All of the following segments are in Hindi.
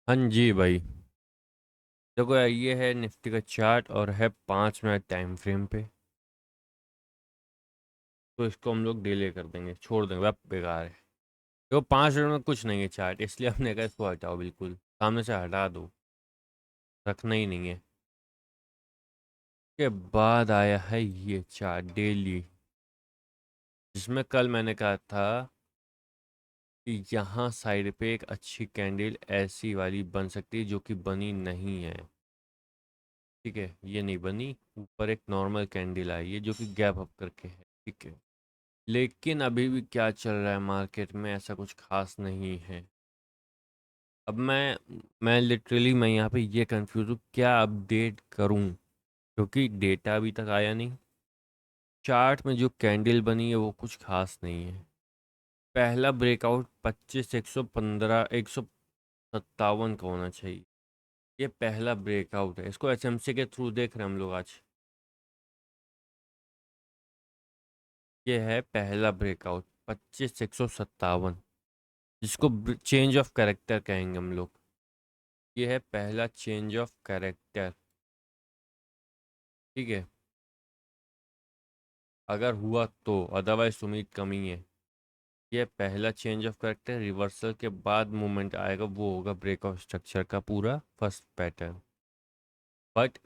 हाँ जी भाई। देखो यार, ये है निफ्टी का चार्ट और है 5 मिनट टाइम फ्रेम पे। तो इसको हम लोग डिले कर देंगे, छोड़ देंगे, वह बेकार है। देखो 5 मिनट में कुछ नहीं है चार्ट, इसलिए हमने कहा इसको हटाओ, बिल्कुल सामने से हटा दो, रखना ही नहीं है। के बाद आया है ये चार्ट डेली, जिसमें कल मैंने कहा था कि यहाँ साइड पे एक अच्छी कैंडल ऐसी वाली बन सकती है, जो कि बनी नहीं है। ठीक है, ये नहीं बनी। ऊपर एक नॉर्मल कैंडल आई है जो कि गैप अप करके है। ठीक है, लेकिन अभी भी क्या चल रहा है मार्केट में, ऐसा कुछ खास नहीं है। अब मैं लिटरली मैं यहाँ पे ये कंफ्यूज हूँ, क्या अपडेट करूँ, क्योंकि डेटा अभी तक आया नहीं। चार्ट में जो कैंडल बनी है वो कुछ खास नहीं है। पहला ब्रेकआउट 25 115 157 का होना चाहिए। ये पहला ब्रेकआउट है, इसको एसएमसी के थ्रू देख रहे हैं हम लोग आज। ये है पहला ब्रेकआउट 25 157, जिसको चेंज ऑफ कैरेक्टर कहेंगे हम लोग। ये है पहला चेंज ऑफ कैरेक्टर। ठीक है, अगर हुआ तो, अदरवाइज उम्मीद कमी है। ये पहला चेंज ऑफ कैरेक्टर, रिवर्सल के बाद मूवमेंट आएगा, वो होगा ब्रेक ऑफ स्ट्रक्चर का पूरा फर्स्ट पैटर्न। बट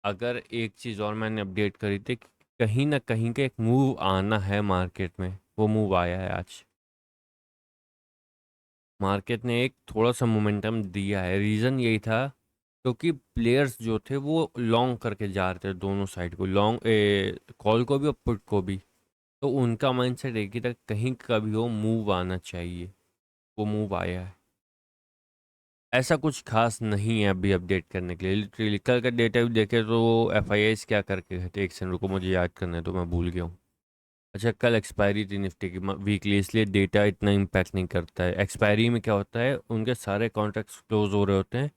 अगर एक चीज़ और मैंने अपडेट करी थी कि कहीं ना कहीं का एक मूव आना है मार्केट में, वो मूव आया है आज। मार्केट ने एक थोड़ा सा मोमेंटम दिया है, रीज़न यही था क्योंकि प्लेयर्स जो थे वो लॉन्ग करके जा रहे थे, दोनों साइड को लॉन्ग, कॉल को भी और पुट को भी। तो उनका माइंडसेट एक ही था, कहीं का भी हो मूव आना चाहिए। वो मूव आया है। ऐसा कुछ खास नहीं है अभी अपडेट करने के लिए। लिटरली कल का डेटा भी देखे तो एफ आई आईज क्या करके घटे, एक सेकंड रुको, मुझे याद करने तो मैं भूल गया हूँ। अच्छा, कल एक्सपायरी थी निफ्टी की वीकली, इसलिए डेटा इतना इम्पैक्ट नहीं करता है। एक्सपायरी में क्या होता है, उनके सारे कॉन्ट्रैक्ट्स क्लोज हो रहे होते हैं,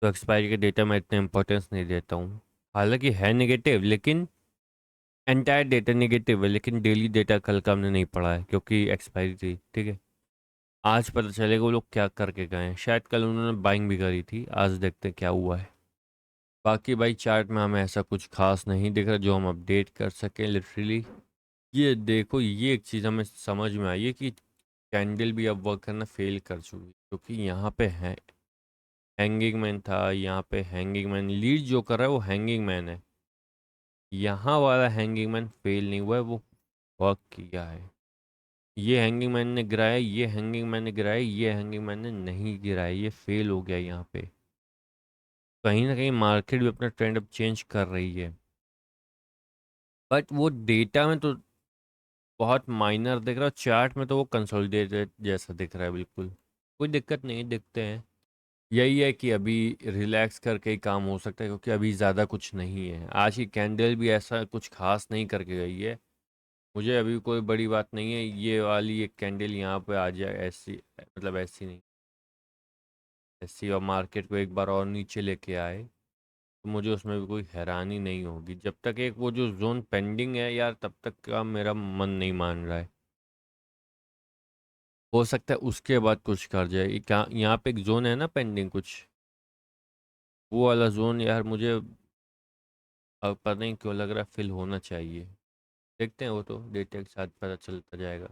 तो एक्सपायरी के डेटा में इतना इंपॉर्टेंस नहीं देता हूँ। हालांकि है नेगेटिव, लेकिन एंटायर डेटा नेगेटिव है, लेकिन डेली डेटा कल का हमने नहीं पढ़ा है क्योंकि एक्सपायरी थी। ठीक है, आज पता चलेगा वो लोग क्या करके गए हैं। शायद कल उन्होंने बाइंग भी करी थी, आज देखते हैं क्या हुआ है। बाकी भाई चार्ट में हमें ऐसा कुछ खास नहीं दिख रहा जो हम अपडेट कर सकें लिटरली। ये देखो, ये एक चीज़ हमें समझ में आई है कि कैंडल भी अब वर्क करना फेल कर चुकी है, क्योंकि यहाँ पे है हैंगिंग मैन था, यहाँ पे हैंगिंग मैन लीड जो कर रहा है वो हैंगिंग मैन है। यहाँ वाला हैंगिंग मैन फेल नहीं हुआ है, वो वर्क किया है। ये हैंगिंग मैन ने गिराया, ये हैंगिंग मैन ने गिराया, ये हैंगिंग मैन ने नहीं गिराया, ये फेल हो गया यहाँ पे। कहीं ना कहीं मार्केट भी अपना ट्रेंड अब चेंज कर रही है, बट वो डेटा में तो बहुत माइनर दिख रहा है, चार्ट में तो वो कंसोलिडेटेड जैसा दिख रहा है बिल्कुल। कोई दिक्कत नहीं, देखते हैं। यही है कि अभी रिलैक्स करके ही काम हो सकता है, क्योंकि अभी ज़्यादा कुछ नहीं है। आज की कैंडल भी ऐसा कुछ खास नहीं करके गई है। मुझे अभी कोई बड़ी बात नहीं है, ये वाली एक कैंडल यहाँ पे आ जाए ऐसी, मतलब ऐसी नहीं, ऐसी और मार्केट को एक बार और नीचे लेके आए, तो मुझे उसमें भी कोई हैरानी नहीं होगी। जब तक एक वो जो जोन पेंडिंग है यार, तब तक का मेरा मन नहीं मान रहा है। हो सकता है उसके बाद कुछ कर जाए। क्या यहाँ पे एक जोन है ना पेंडिंग कुछ, वो वाला जोन यार मुझे अब पता नहीं क्यों लग रहा है फिल होना चाहिए। देखते हैं, वो तो डेटा के साथ पता चलता जाएगा।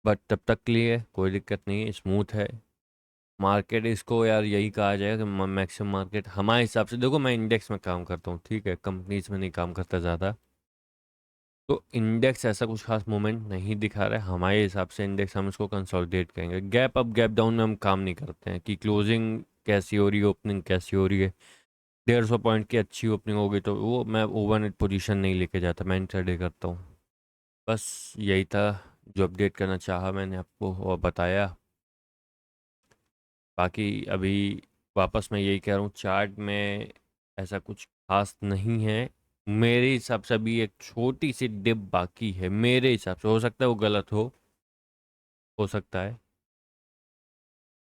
बट तब तक के लिए कोई दिक्कत नहीं है, स्मूथ है मार्केट। इसको यार यही कहा जाएगा कि मैक्सिमम मार्केट हमारे हिसाब से, देखो मैं इंडेक्स में काम करता हूँ, ठीक है, कंपनीज में नहीं काम करता ज़्यादा। तो इंडेक्स ऐसा कुछ खास मूवमेंट नहीं दिखा रहा है हमारे हिसाब से। इंडेक्स हम इसको कंसोलिडेट करेंगे। गैप अप गैप डाउन में हम काम नहीं करते हैं कि क्लोजिंग कैसी हो रही है, ओपनिंग कैसी हो रही है। 150 पॉइंट की अच्छी ओपनिंग होगी तो वो मैं ओवरनेट पोजीशन नहीं लेके जाता, मैं इंट्राडे करता हूँ। बस यही था जो अपडेट करना चाहा, मैंने आपको और बताया। बाकी अभी वापस मैं यही कह रहा हूँ, चार्ट में ऐसा कुछ खास नहीं है। मेरे हिसाब से अभी एक छोटी सी डिप बाकी है, मेरे हिसाब से। हो सकता है वो गलत हो सकता है।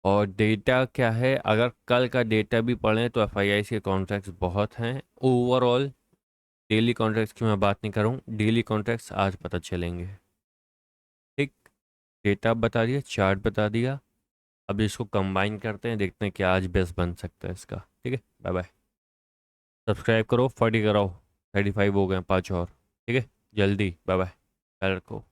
और डेटा क्या है, अगर कल का डेटा भी पढ़ें तो एफआईआई के कॉन्ट्रैक्ट्स बहुत हैं ओवरऑल। डेली कॉन्ट्रैक्ट्स की मैं बात नहीं कर रहा हूँ, डेली कॉन्ट्रैक्ट्स आज पता चलेंगे। ठीक। डेटा बता दिया, चार्ट बता दिया। अब इसको कंबाइन करते हैं, देखते हैं क्या आज बेस्ट बन सकता है इसका। ठीक है, बाय बाय। सब्सक्राइब करो, 40 कराओ, 35 हो गए, 5 और। ठीक है, जल्दी, बाय बाय, ख्याल रखो।